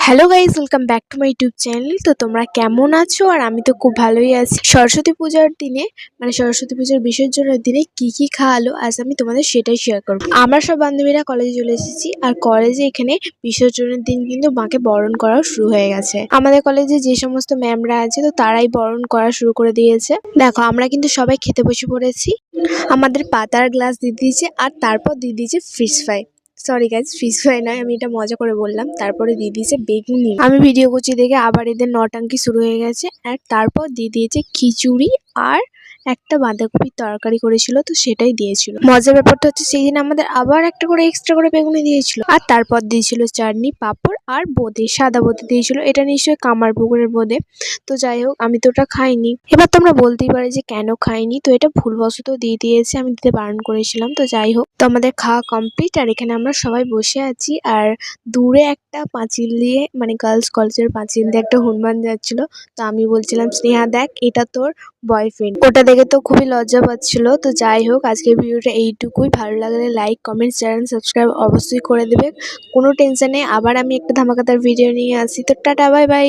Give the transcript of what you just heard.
Hello guys, welcome back to my YouTube channel. তো তোমরা কেমন আছো? আর আমি তো খুব ভালোই আছি। সরস্বতী পূজার দিনে সরস্বতী পূজার বিসর্জনের দিনে কি খাওয়ালো আজ আমি তোমাদের সেটাই শেয়ার করবো। আমরা সব বান্ধবীরা কলেজে চলে এসেছি, আর কলেজে এখানে বিসর্জনের দিন কিন্তু মাকে বরণ করাও শুরু হয়ে গেছে। আমাদের কলেজে যে সমস্ত ম্যামরা আছে তো তারাই বরণ করা শুরু করে দিয়েছে। দেখো, আমরা কিন্তু সবাই খেতে বসে পড়েছি। আমাদের পাতার গ্লাস দিয়ে দিয়েছে, আর তারপর দিয়ে দিয়েছে fish fry. Sorry guys, fish fry নয়, আমি এটা মজা করে বললাম। তারপরে দিয়ে দিয়েছে বেগুনি। আমি ভিডিও করছি দেখে আবার এদের নটাঙ্কি শুরু হয়ে গেছে। আর তারপর দিয়ে দিয়েছে খিচুড়ি, আর একটা বাঁধাকপির তরকারি করেছিল, তো সেটাই দিয়েছিল। মজার ব্যাপারটা হচ্ছে সেই দিন আমাদের আবার একটা করে এক্সট্রা করে বেগুনি দিয়েছিল। আর তারপর দিয়েছিল চাটনি, পাঁপড় আর বোঁদে, সাদা বোঁদে দিয়েছিল। এটা নিশ্চয়ই কামার পুকুরের বোঁদে। তো যাই হোক, আমি তো ওটা খাইনি। এবার তোমরা বলতেই পারে যে কেন খাইনি, তো এটা ভুলবশত দিয়ে দিয়েছে, আমি দিতে বারণ করেছিলাম। তো যাই হোক, তো আমাদের খাওয়া কমপ্লিট, আর এখানে আমরা সবাই বসে আছি। আর দূরে একটা পাঁচিল দিয়ে, গার্লস কলেজের পাঁচিল দিয়ে একটা হনুমান যাচ্ছিল। তো আমি বলছিলাম, স্নেহা দেখ, এটা তোর বয়ফ্রেন্ড। ওটা দেখে তো খুবই লজ্জা পাচ্ছিল। তো যাই হোক, আজকের ভিডিওটা এইটুকুই। ভালো লাগলে লাইক, কমেন্ট, চ্যানেল সাবস্ক্রাইব অবশ্যই করে দেবে। কোনো টেনশন নেই, আবার আমি একটা ধামাকাদার ভিডিও নিয়ে আসি। তো টাটা, বাই বাই।